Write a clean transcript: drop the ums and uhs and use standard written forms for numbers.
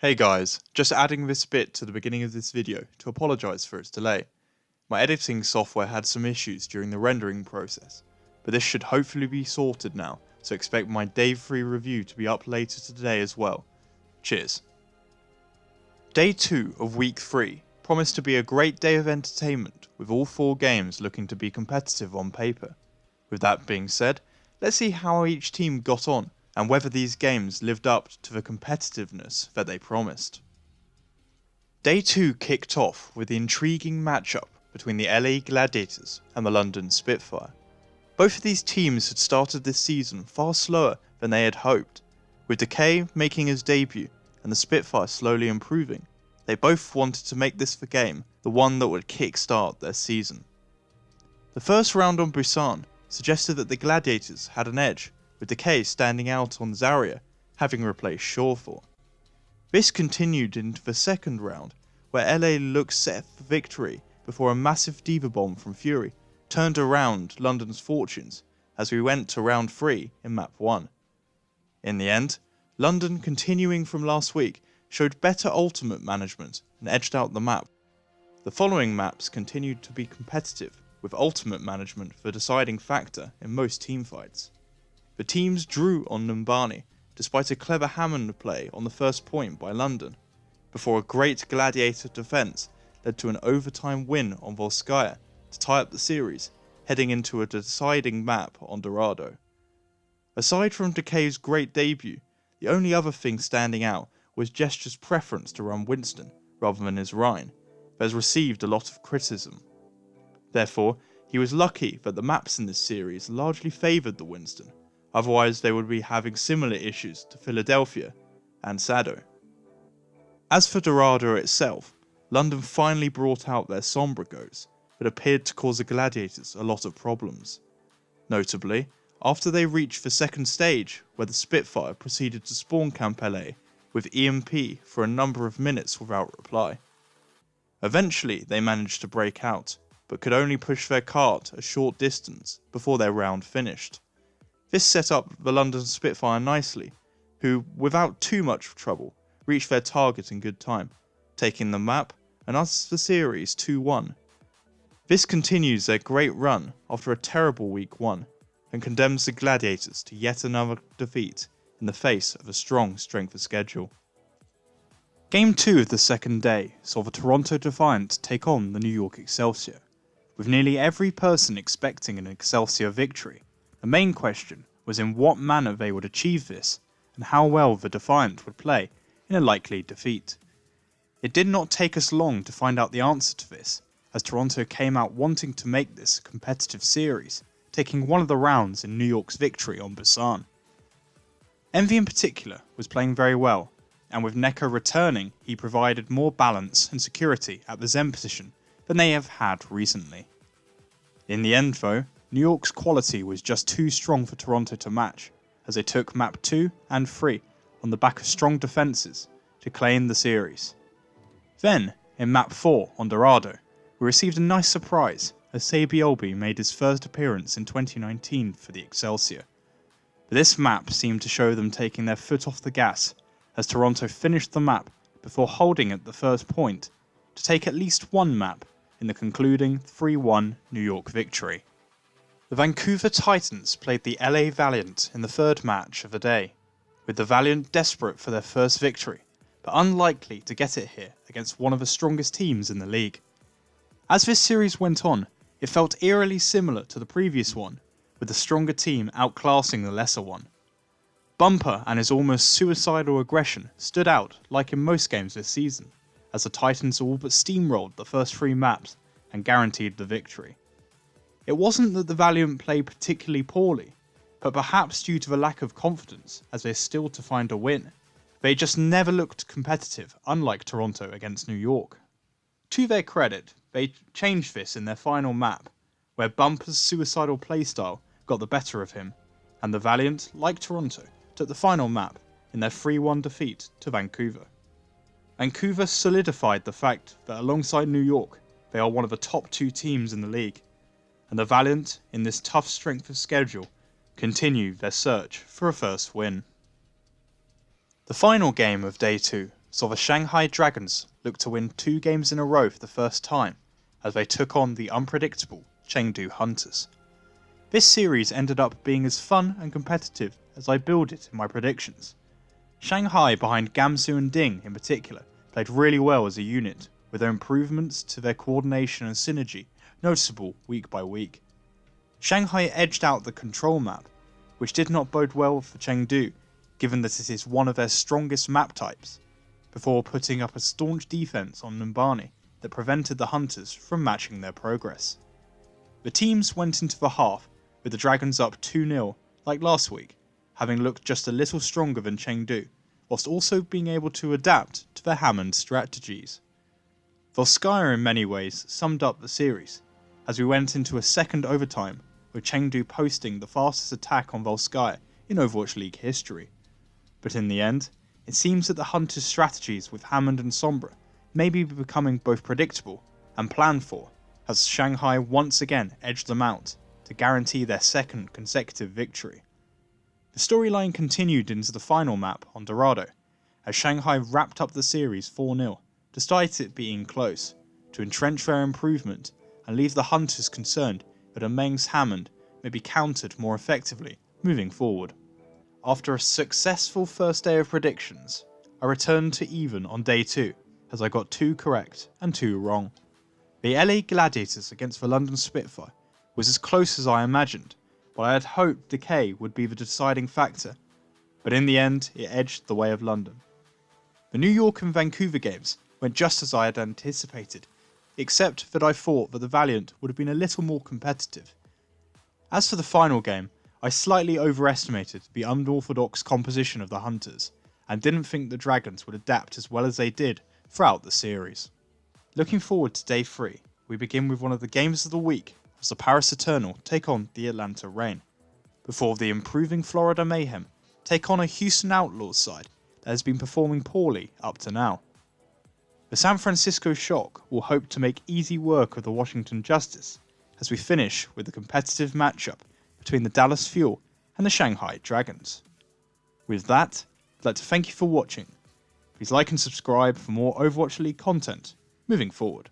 Hey guys, just adding this bit to the beginning of this video to apologise for its delay. My editing software had some issues during the rendering process, but this should hopefully be sorted now, so expect my Day 3 review to be up later today as well. Cheers. Day 2 of Week 3 promised to be a great day of entertainment, with all 4 games looking to be competitive on paper. With that being said, let's see how each team got on, and whether these games lived up to the competitiveness that they promised. Day 2 kicked off with the intriguing matchup between the LA Gladiators and the London Spitfire. Both of these teams had started this season far slower than they had hoped, with Decay making his debut and the Spitfire slowly improving. They both wanted to make this the game, the one that would kick-start their season. The first round on Busan suggested that the Gladiators had an edge, with Decay standing out on Zarya, having replaced Shawful. This continued into the second round, where LA looked set for victory before a massive Diva Bomb from Fury turned around London's fortunes as we went to round 3 in map 1. In the end, London, continuing from last week, showed better ultimate management and edged out the map. The following maps continued to be competitive, with ultimate management the deciding factor in most teamfights. The teams drew on Numbani, despite a clever Hammond play on the first point by London, before a great Gladiator defence led to an overtime win on Volskaya to tie up the series, heading into a deciding map on Dorado. Aside from Decay's great debut, the only other thing standing out was Gesture's preference to run Winston rather than his Rhine, that has received a lot of criticism. Therefore, he was lucky that the maps in this series largely favoured the Winston. Otherwise they would be having similar issues to Philadelphia and Sado. As for Dorado itself, London finally brought out their Sombra goes, but appeared to cause the Gladiators a lot of problems. Notably, after they reached the second stage, where the Spitfire proceeded to spawn camp LA with EMP for a number of minutes without reply. Eventually they managed to break out, but could only push their cart a short distance before their round finished. This set up the London Spitfire nicely, who, without too much trouble, reached their target in good time, taking the map and us the series 2-1. This continues their great run after a terrible week 1, and condemns the Gladiators to yet another defeat in the face of a strong strength of schedule. Game 2 of the second day saw the Toronto Defiant take on the New York Excelsior, with nearly every person expecting an Excelsior victory. The main question was in what manner they would achieve this, and how well the Defiant would play in a likely defeat. It did not take us long to find out the answer to this, as Toronto came out wanting to make this a competitive series, taking one of the rounds in New York's victory on Busan. Envy in particular was playing very well, and with Neko returning he provided more balance and security at the Zen position than they have had recently. In the end though, New York's quality was just too strong for Toronto to match, as they took map 2 and 3 on the back of strong defences to claim the series. Then, in map 4 on Dorado, we received a nice surprise as Sabiolbi made his first appearance in 2019 for the Excelsior. But this map seemed to show them taking their foot off the gas, as Toronto finished the map before holding at the first point to take at least one map in the concluding 3-1 New York victory. The Vancouver Titans played the LA Valiant in the third match of the day, with the Valiant desperate for their first victory, but unlikely to get it here against one of the strongest teams in the league. As this series went on, it felt eerily similar to the previous one, with the stronger team outclassing the lesser one. Bumper and his almost suicidal aggression stood out like in most games this season, as the Titans all but steamrolled the first 3 maps and guaranteed the victory. It wasn't that the Valiant played particularly poorly, but perhaps due to the lack of confidence as they're still to find a win, they just never looked competitive, unlike Toronto against New York. To their credit, they changed this in their final map, where Bumper's suicidal playstyle got the better of him, and the Valiant, like Toronto, took the final map in their 3-1 defeat to Vancouver. Vancouver solidified the fact that alongside New York, they are one of the top 2 teams in the league, and the Valiant, in this tough strength of schedule, continue their search for a first win. The final game of Day 2 saw the Shanghai Dragons look to win 2 games in a row for the first time as they took on the unpredictable Chengdu Hunters. This series ended up being as fun and competitive as I built it in my predictions. Shanghai, behind Gamsu and Ding in particular, played really well as a unit, with their improvements to their coordination and synergy noticeable week by week. Shanghai edged out the control map, which did not bode well for Chengdu, given that it is one of their strongest map types, before putting up a staunch defense on Numbani that prevented the Hunters from matching their progress. The teams went into the half with the Dragons up 2-0 like last week, having looked just a little stronger than Chengdu, whilst also being able to adapt to their Hammond strategies. Volskaya in many ways summed up the series, as we went into a second overtime with Chengdu posting the fastest attack on Volskaya in Overwatch League history. But in the end, it seems that the Hunters' strategies with Hammond and Sombra may be becoming both predictable and planned for, as Shanghai once again edged them out to guarantee their second consecutive victory. The storyline continued into the final map on Dorado, as Shanghai wrapped up the series 4-0, despite it being close, to entrench their improvement and leave the Hunters concerned that a Meng's Hammond may be countered more effectively moving forward. After a successful first day of predictions, I returned to even on day 2, as I got 2 correct and 2 wrong. The LA Gladiators against the London Spitfire was as close as I imagined, but I had hoped decay would be the deciding factor, but in the end it edged the way of London. The New York and Vancouver games went just as I had anticipated, except that I thought that the Valiant would have been a little more competitive. As for the final game, I slightly overestimated the unorthodox composition of the Hunters, and didn't think the Dragons would adapt as well as they did throughout the series. Looking forward to day 3, we begin with one of the games of the week as the Paris Eternal take on the Atlanta Reign, before the improving Florida Mayhem take on a Houston Outlaws side that has been performing poorly up to now. The San Francisco Shock will hope to make easy work of the Washington Justice as we finish with the competitive matchup between the Dallas Fuel and the Shanghai Dragons. With that, I'd like to thank you for watching. Please like and subscribe for more Overwatch League content moving forward.